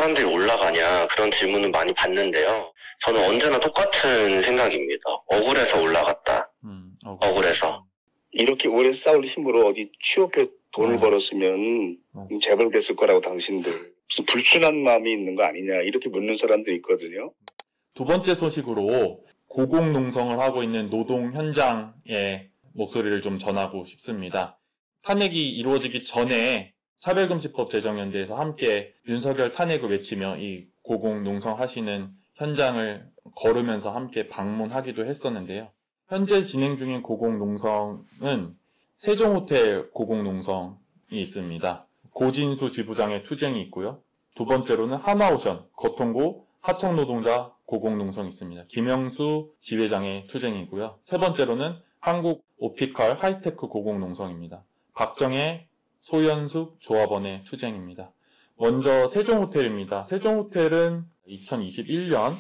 사람들이 올라가냐 그런 질문을 많이 받는데요. 저는 언제나 똑같은 생각입니다. 억울해서 올라갔다. 억울해서. 이렇게 오래 싸울 힘으로 어디 취업해 돈을 벌었으면 재벌됐을 거라고 당신들. 무슨 불순한 마음이 있는 거 아니냐 이렇게 묻는 사람들이 있거든요. 두 번째 소식으로 고공농성을 하고 있는 노동 현장의 목소리를 좀 전하고 싶습니다. 탄핵이 이루어지기 전에 차별금지법 제정연대에서 함께 윤석열 탄핵을 외치며 이 고공농성 하시는 현장을 걸으면서 함께 방문하기도 했었는데요. 현재 진행 중인 고공농성은 세종호텔 고공농성이 있습니다. 고진수 지부장의 투쟁이 있고요. 두 번째로는 하나오션, 거통고 하청노동자 고공농성이 있습니다. 김영수 지회장의 투쟁이고요. 세 번째로는 한국 옵티컬 하이테크 고공농성입니다. 박정혜, 소연숙 조합원의 투쟁입니다. 먼저 세종호텔입니다. 세종호텔은 2021년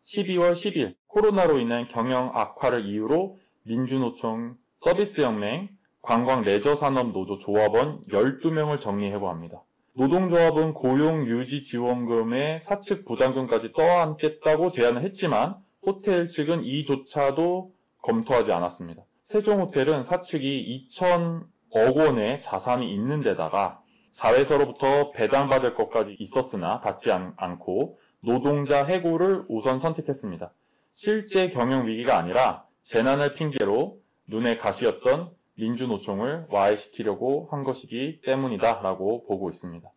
12월 10일 코로나로 인한 경영 악화를 이유로 민주노총 서비스연맹 관광레저산업노조 조합원 12명을 정리해고합니다. 노동조합은 고용유지지원금의 사측 부담금까지 떠안겠다고 제안을 했지만 호텔 측은 이조차도 검토하지 않았습니다. 세종호텔은 사측이 2천억 원의 자산이 있는 데다가 자회사로부터 배당받을 것까지 있었으나 받지 않고 노동자 해고를 우선 선택했습니다. 실제 경영 위기가 아니라 재난을 핑계로 눈에 가시였던 민주노총을 와해시키려고 한 것이기 때문이다라고 보고 있습니다.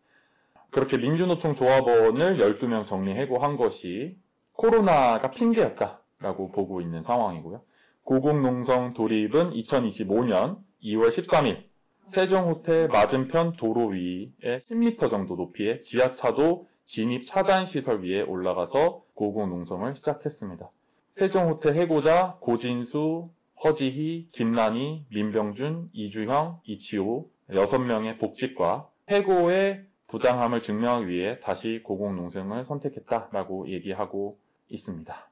그렇게 민주노총 조합원을 12명 정리해고한 것이 코로나가 핑계였다라고 보고 있는 상황이고요. 고공농성 돌입은 2025년 2월 13일 세종호텔 맞은편 도로 위에 10m 정도 높이의 지하차도 진입 차단 시설 위에 올라가서 고공농성을 시작했습니다. 세종호텔 해고자 고진수, 허지희, 김란희, 민병준, 이주형, 이치호 6명의 복직과 해고의 부당함을 증명하기 위해 다시 고공농성을 선택했다라고 얘기하고 있습니다.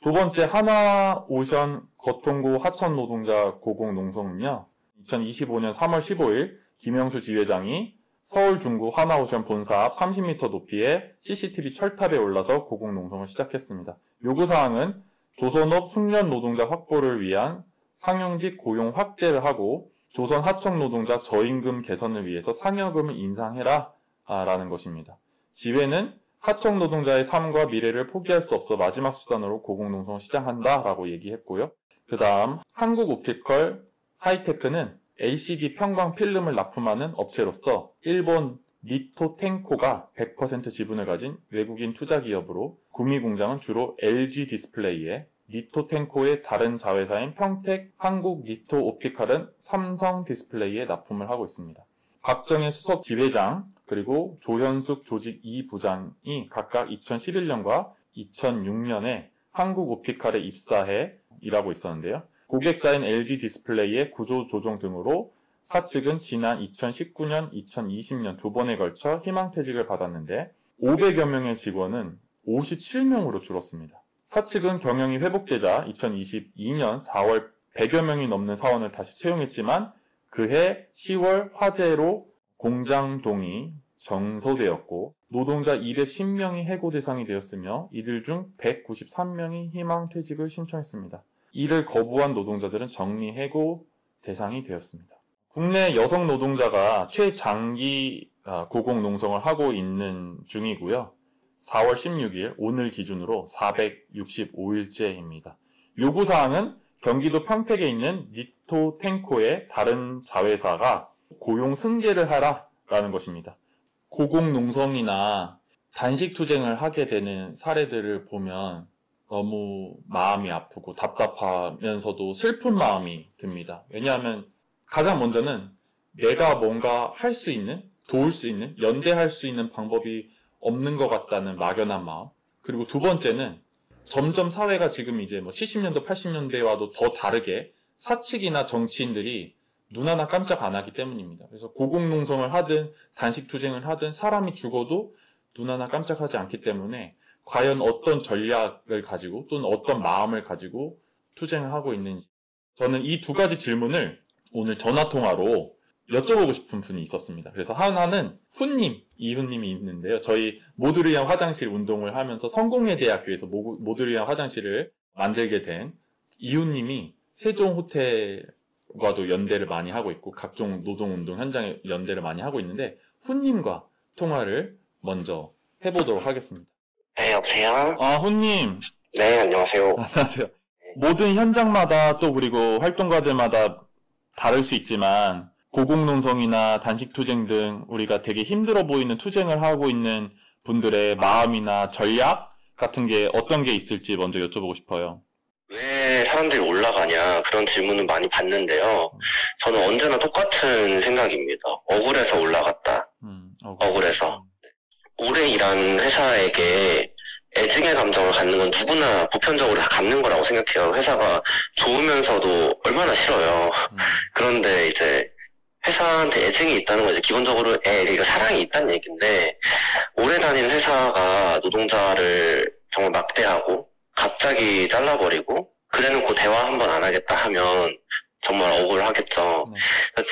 두 번째 하나오션 거통고 하천노동자 고공농성은요. 2025년 3월 15일 김영수 지회장이 서울 중구 하나오션 본사 앞 30m 높이의 CCTV 철탑에 올라서 고공농성을 시작했습니다. 요구사항은 조선업 숙련 노동자 확보를 위한 상용직 고용 확대를 하고 조선 하청 노동자 저임금 개선을 위해서 상여금을 인상해라 라는 것입니다. 지회는 하청 노동자의 삶과 미래를 포기할 수 없어 마지막 수단으로 고공농성을 시작한다 라고 얘기했고요. 그 다음 한국 옵티컬 하이테크는 LCD 평광 필름을 납품하는 업체로서 일본 니토텐코가 100% 지분을 가진 외국인 투자 기업으로 구미 공장은 주로 LG 디스플레이에 니토텐코의 다른 자회사인 평택 한국 니토 옵티컬은 삼성 디스플레이에 납품을 하고 있습니다. 박정혜 수석 지회장 그리고 조현숙 조직 2부장이 각각 2011년과 2006년에 한국 옵티컬에 입사해 일하고 있었는데요. 고객사인 LG 디스플레이의 구조 조정 등으로 사측은 지난 2019년, 2020년 두 번에 걸쳐 희망퇴직을 받았는데 500여 명의 직원은 57명으로 줄었습니다. 사측은 경영이 회복되자 2022년 4월 100여 명이 넘는 사원을 다시 채용했지만 그해 10월 화재로 공장동이 정소되었고 노동자 210명이 해고 대상이 되었으며 이들 중 193명이 희망퇴직을 신청했습니다. 이를 거부한 노동자들은 정리해고 대상이 되었습니다. 국내 여성 노동자가 최장기 고공농성을 하고 있는 중이고요. 4월 16일 오늘 기준으로 465일째입니다. 요구사항은 경기도 평택에 있는 니토텐코의 다른 자회사가 고용 승계를 하라라는 것입니다. 고공농성이나 단식투쟁을 하게 되는 사례들을 보면 너무 마음이 아프고 답답하면서도 슬픈 마음이 듭니다. 왜냐하면 가장 먼저는 내가 뭔가 할 수 있는, 도울 수 있는, 연대할 수 있는 방법이 없는 것 같다는 막연한 마음. 그리고 두 번째는 점점 사회가 지금 이제 70년대, 80년대와도 더 다르게 사측이나 정치인들이 눈 하나 깜짝 안 하기 때문입니다. 그래서 고공농성을 하든 단식투쟁을 하든 사람이 죽어도 눈 하나 깜짝하지 않기 때문에 과연 어떤 전략을 가지고 또는 어떤 마음을 가지고 투쟁을 하고 있는지 저는 이 두 가지 질문을 오늘 전화통화로 여쭤보고 싶은 분이 있었습니다. 그래서 하나는 이훈님이 있는데요. 저희 모두를 위한 화장실 운동을 하면서 성공회대학교에서 모두를 위한 화장실을 만들게 된 이훈님이 세종호텔과도 연대를 많이 하고 있고 각종 노동운동 현장에 연대를 많이 하고 있는데 훈님과 통화를 먼저 해보도록 하겠습니다. 네, 여보세요? 훈님. 네, 안녕하세요. 안녕하세요. 모든 현장마다 또 그리고 활동가들마다 다를 수 있지만 고공농성이나 단식투쟁 등 우리가 되게 힘들어 보이는 투쟁을 하고 있는 분들의 마음이나 전략 같은 게 어떤 게 있을지 먼저 여쭤보고 싶어요. 왜 사람들이 올라가냐 그런 질문을 많이 받는데요. 저는 언제나 똑같은 생각입니다. 억울해서 올라갔다. 억울해서. 오래 일한 회사에게 애증의 감정을 갖는 건 누구나 보편적으로 다 갖는 거라고 생각해요. 회사가 좋으면서도 얼마나 싫어요. 그런데 이제 회사한테 애증이 있다는 건 이제 기본적으로 이거 사랑이 있다는 얘기인데, 오래 다닌 회사가 노동자를 정말 막대하고 갑자기 잘라버리고 그래놓고 대화 한번 안 하겠다 하면 정말 억울하겠죠.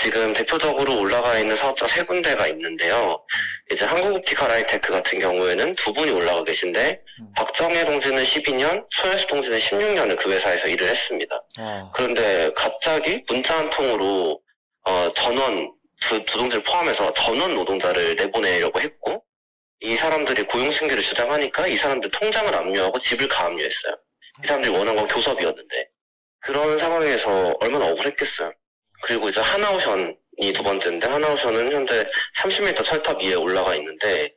지금 대표적으로 올라가 있는 사업자 3군데가 있는데요. 이제 한국옵티컬-하이테크 같은 경우에는 2분이 올라가 계신데, 박정혜 동지는 12년, 소연수 동지는 16년을 그 회사에서 일을 했습니다. 그런데 갑자기 문자 한 통으로 전원, 두 동지를 포함해서 전원 노동자를 내보내려고 했고, 이 사람들이 고용승계를 주장하니까 이 사람들 통장을 압류하고 집을 가압류했어요. 이 사람들이 원한 건 교섭이었는데. 그런 상황에서 얼마나 억울했겠어요. 그리고 이제 하나오션이 2번째인데, 하나오션은 현재 30m 철탑 위에 올라가 있는데,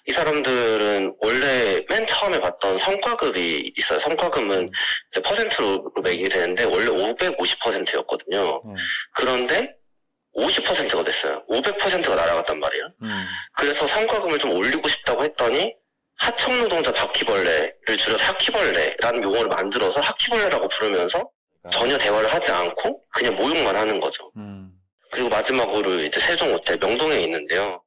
이 사람들은 원래 맨 처음에 봤던 성과급이 있어요. 성과급은 이제 퍼센트로 매기게 되는데 원래 550%였거든요. 그런데 50%가 됐어요. 500%가 날아갔단 말이에요. 그래서 성과금을 좀 올리고 싶다고 했더니 하청노동자 바퀴벌레를 줄여서 하퀴벌레라는 용어를 만들어서 하퀴벌레라고 부르면서 전혀 대화를 하지 않고 그냥 모욕만 하는 거죠. 그리고 마지막으로 이제 세종호텔 명동에 있는데요.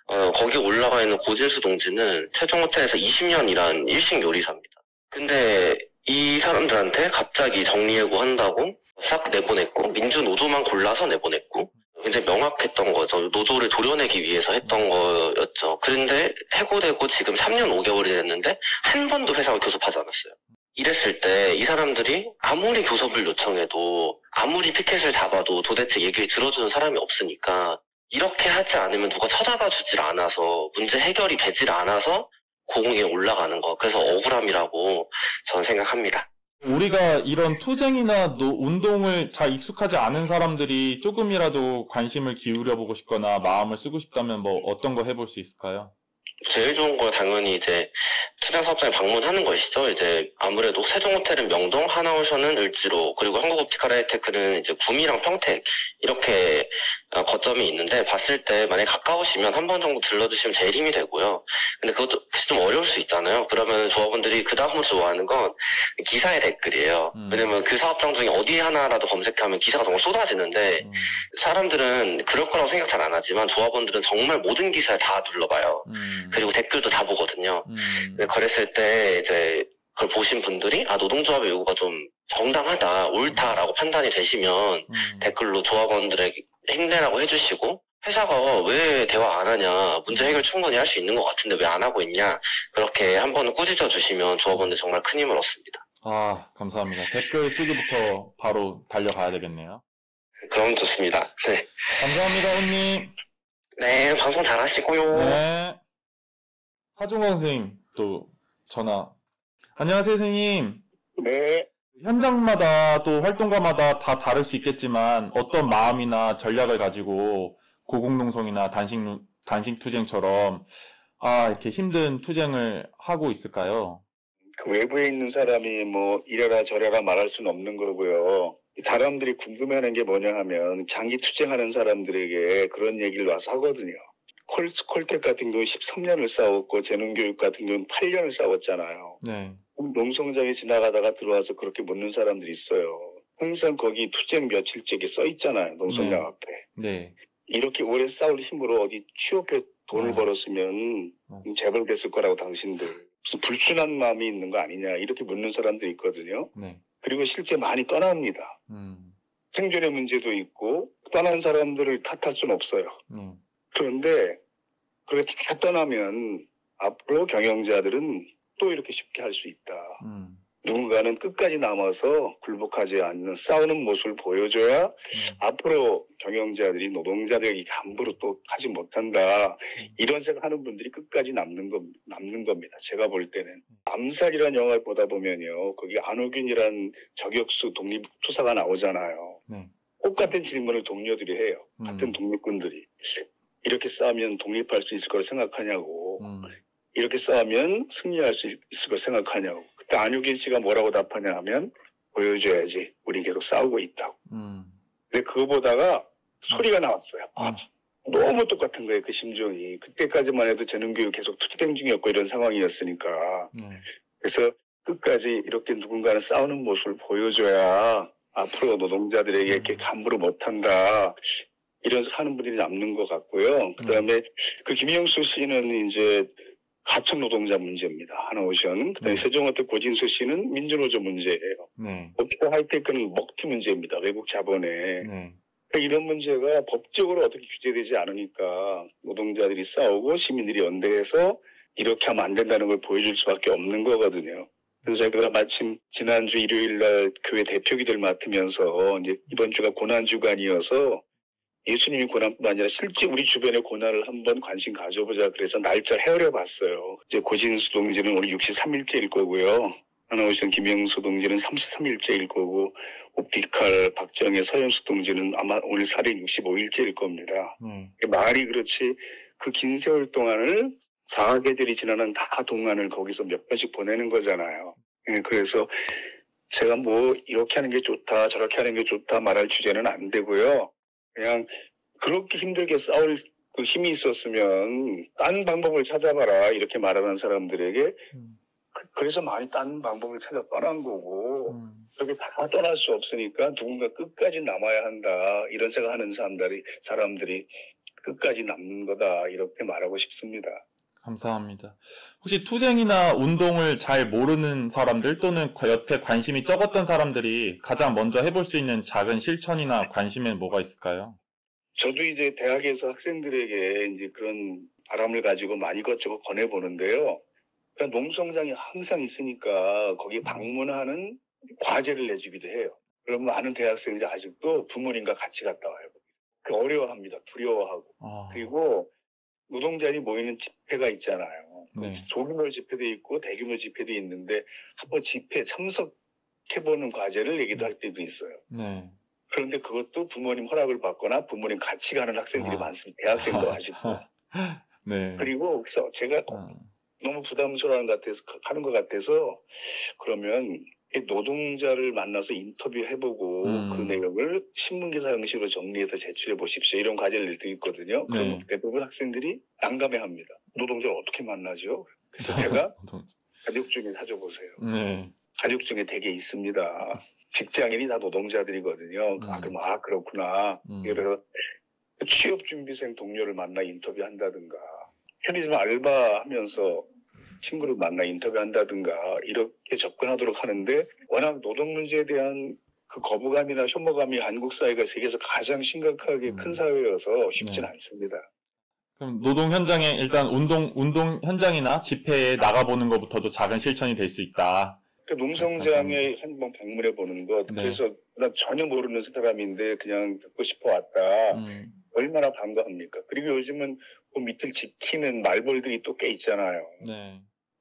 거기 올라가 있는 고진수 동지는 세종호텔에서 20년 일한 일식 요리사입니다. 근데 이 사람들한테 갑자기 정리해고 한다고 싹 내보냈고, 민주노조만 골라서 내보냈고, 굉장히 명확했던 거죠. 노조를 도려내기 위해서 했던 거였죠. 그런데 해고되고 지금 3년 5개월이 됐는데 한 번도 회사가 교섭하지 않았어요. 이랬을 때 이 사람들이 아무리 교섭을 요청해도, 아무리 피켓을 잡아도 도대체 얘기를 들어주는 사람이 없으니까, 이렇게 하지 않으면 누가 쳐다봐 주질 않아서, 문제 해결이 되질 않아서 고공에 올라가는 거. 그래서 억울함이라고 저는 생각합니다. 우리가 이런 투쟁이나 운동을 잘 익숙하지 않은 사람들이 조금이라도 관심을 기울여보고 싶거나 마음을 쓰고 싶다면 뭐 어떤 거 해볼 수 있을까요? 제일 좋은 거 당연히 이제 투쟁 사업장에 방문하는 것이죠. 이제 아무래도 세종호텔은 명동, 하나오션은 을지로, 그리고 한국옵티컬-하이테크는 이제 구미랑 평택 이렇게 거점이 있는데, 봤을 때 만약에 가까우시면 한 번 정도 들러주시면 제일 힘이 되고요. 근데 그것도 좀 어려울 수 있잖아요. 그러면 조합원들이 그 다음으로 좋아하는 건 기사의 댓글이에요. 왜냐면 그 사업장 중에 어디 하나라도 검색하면 기사가 정말 쏟아지는데, 사람들은 그럴 거라고 생각 잘 안 하지만 조합원들은 정말 모든 기사를 다 둘러봐요. 그리고 댓글도 다 보거든요. 그랬을 때 이제 그걸 보신 분들이 노동조합의 요구가 좀 정당하다, 옳다라고 판단이 되시면 댓글로 조합원들에게 힘내라고 해주시고, 회사가 왜 대화 안 하냐, 문제 해결 충분히 할 수 있는 것 같은데 왜 안 하고 있냐, 그렇게 한번 꾸짖어 주시면 조합원들 정말 큰 힘을 얻습니다. 감사합니다. 댓글 쓰기부터 바로 달려가야 되겠네요. 그럼 좋습니다. 네. 감사합니다, 훈님. 네, 방송 잘 하시고요. 네. 하종원 선생님 또 전화. 안녕하세요, 선생님. 네. 현장마다 또 활동가마다 다 다를 수 있겠지만 어떤 마음이나 전략을 가지고 고공농성이나 단식투쟁처럼 이렇게 힘든 투쟁을 하고 있을까요? 그 외부에 있는 사람이 뭐 이래라 저래라 말할 수는 없는 거고요. 사람들이 궁금해하는 게 뭐냐 하면 장기 투쟁하는 사람들에게 그런 얘기를 와서 하거든요. 콜텍 같은 경우 13년을 싸웠고, 재능교육 같은 경우는 8년을 싸웠잖아요. 네. 농성장에 지나가다가 들어와서 그렇게 묻는 사람들이 있어요. 항상 거기 투쟁 며칠째게 써 있잖아요. 농성장 앞에. 네. 이렇게 오래 싸울 힘으로 어디 취업해 돈을 벌었으면 재벌됐을 거라고 당신들. 무슨 불순한 마음이 있는 거 아니냐, 이렇게 묻는 사람들이 있거든요. 네. 그리고 실제 많이 떠납니다. 생존의 문제도 있고, 떠난 사람들을 탓할 수는 없어요. 그런데 그렇게 다 떠나면 앞으로 경영자들은 또 이렇게 쉽게 할 수 있다. 누군가는 끝까지 남아서 굴복하지 않는 싸우는 모습을 보여줘야 앞으로 경영자들이 노동자들에게 함부로 또 하지 못한다. 이런 생각하는 분들이 끝까지 남는 겁니다. 제가 볼 때는. 암살이라는 영화를 보다 보면요. 거기 안호균이란 저격수 독립투사가 나오잖아요. 똑같은 질문을 동료들이 해요. 같은 독립군들이. 이렇게 싸우면 독립할 수 있을 걸 생각하냐고. 이렇게 싸우면 승리할 수 있을 걸 생각하냐고. 그때 안효긴 씨가 뭐라고 답하냐 하면 보여줘야지. 우리 계속 싸우고 있다고. 근데 그거 보다가 소리가 나왔어요. 너무 똑같은 거예요. 그 심정이. 그때까지만 해도 재능교육 계속 투쟁 중이었고 이런 상황이었으니까. 그래서 끝까지 이렇게 누군가는 싸우는 모습을 보여줘야 앞으로 노동자들에게 이렇게 함부로 못한다. 이런 하는 분들이 남는 것 같고요. 그 다음에 그 김영수 씨는 이제 하청 노동자 문제입니다. 하나오션. 그 다음에 세종호텔 고진수 씨는 민주노조 문제예요. 업체 하이테크는 먹튀 문제입니다. 외국 자본에. 이런 문제가 법적으로 어떻게 규제되지 않으니까 노동자들이 싸우고 시민들이 연대해서 이렇게 하면 안 된다는 걸 보여줄 수밖에 없는 거거든요. 그래서 제가 마침 지난주 일요일 날 교회 대표기들 맡으면서 이제 이번 주가 고난주간이어서 예수님이 고난뿐만 아니라 실제 우리 주변의 고난을 한번 관심 가져보자 그래서 날짜를 헤아려 봤어요. 이제 고진수 동지는 오늘 63일째일 거고요. 하나오션 김영수 동지는 33일째일 거고 옵티칼 박정혜 서영숙 동지는 아마 오늘 465일째일 겁니다. 말이 그렇지 그 긴 세월 동안을 4계절이 지나는 다 동안을 거기서 몇 번씩 보내는 거잖아요. 그래서 제가 뭐 이렇게 하는 게 좋다 저렇게 하는 게 좋다 말할 주제는 안 되고요. 그냥 그렇게 힘들게 싸울 그 힘이 있었으면 딴 방법을 찾아봐라 이렇게 말하는 사람들에게 그래서 많이 딴 방법을 찾아 떠난 거고 그렇게 다 떠날 수 없으니까 누군가 끝까지 남아야 한다 이런 생각하는 사람들이 끝까지 남는 거다 이렇게 말하고 싶습니다. 감사합니다. 혹시 투쟁이나 운동을 잘 모르는 사람들 또는 여태 관심이 적었던 사람들이 가장 먼저 해볼 수 있는 작은 실천이나 관심에는 뭐가 있을까요? 저도 이제 대학에서 학생들에게 이제 그런 바람을 가지고 많이 이것저것 권해보는데요. 그러니까 농성장이 항상 있으니까 거기 방문하는 과제를 내주기도 해요. 그러면 많은 대학생들이 아직도 부모님과 같이 갔다 와요. 어려워합니다. 두려워하고. 그리고 노동자들이 모이는 집회가 있잖아요. 소규모 집회도 있고 대규모 집회도 있는데 한번 집회에 참석해보는 과제를 얘기도 할 때도 있어요. 그런데 그것도 부모님 허락을 받거나 부모님 같이 가는 학생들이 많습니다. 대학생도 아직도. 그리고 그래서 제가 너무 부담스러운 하는 것 같아서 그러면 노동자를 만나서 인터뷰해보고 그 내용을 신문기사 형식으로 정리해서 제출해 보십시오. 이런 과제를 낼 때 있거든요. 그럼 대부분 학생들이 난감해합니다. 노동자를 어떻게 만나죠? 그래서 제가 가족 중에 찾아보세요. 가족 중에 되게 있습니다. 직장인이 다 노동자들이거든요. 그럼 그렇구나. 그래서 취업준비생 동료를 만나 인터뷰한다든가 편의점 알바하면서 친구를 만나 인터뷰한다든가 이렇게 접근하도록 하는데 워낙 노동 문제에 대한 그 거부감이나 혐오감이 한국 사회가 세계에서 가장 심각하게 큰 사회여서 쉽지는 않습니다. 그럼 노동 현장에 일단 운동 현장이나 집회에 나가보는 것부터도 작은 실천이 될 수 있다. 그러니까 농성장에 한번 방문해 보는 것. 그래서 난 전혀 모르는 사람인데 그냥 듣고 싶어 왔다. 얼마나 반가합니까? 그리고 요즘은 그 밑을 지키는 말벌들이 또 꽤 있잖아요.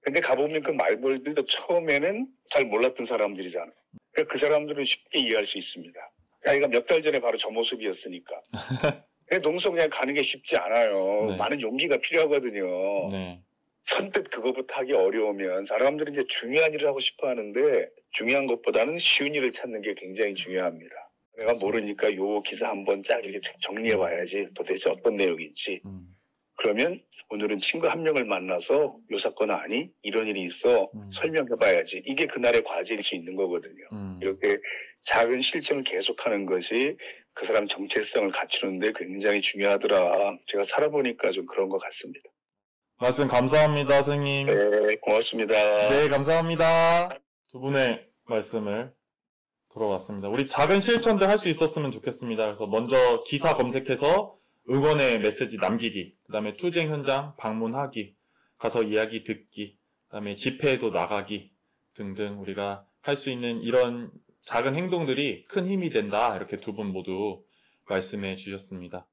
근데 가보면 그 말벌들도 처음에는 잘 몰랐던 사람들이잖아요. 그러니까 그 사람들은 쉽게 이해할 수 있습니다. 자기가 몇 달 전에 바로 저 모습이었으니까. 농성장 가는 게 쉽지 않아요. 많은 용기가 필요하거든요. 선뜻 그거부터 하기 어려우면 사람들은 이제 중요한 일을 하고 싶어 하는데 중요한 것보다는 쉬운 일을 찾는 게 굉장히 중요합니다. 내가 모르니까 요 기사 한번 쫙 이렇게 정리해 봐야지 도대체 어떤 내용인지. 그러면 오늘은 친구 한 명을 만나서 요 사건 아니? 이런 일이 있어. 설명해 봐야지. 이게 그날의 과제일 수 있는 거거든요. 이렇게 작은 실천을 계속하는 것이 그 사람 정체성을 갖추는데 굉장히 중요하더라. 제가 살아보니까 좀 그런 것 같습니다. 말씀 감사합니다, 선생님. 네, 고맙습니다. 네, 감사합니다. 두 분의 말씀을 들어왔습니다. 우리 작은 실천들 할 수 있었으면 좋겠습니다. 그래서 먼저 기사 검색해서 응원의 메시지 남기기, 그 다음에 투쟁 현장 방문하기, 가서 이야기 듣기, 그 다음에 집회에도 나가기 등등 우리가 할 수 있는 이런 작은 행동들이 큰 힘이 된다. 이렇게 두 분 모두 말씀해 주셨습니다.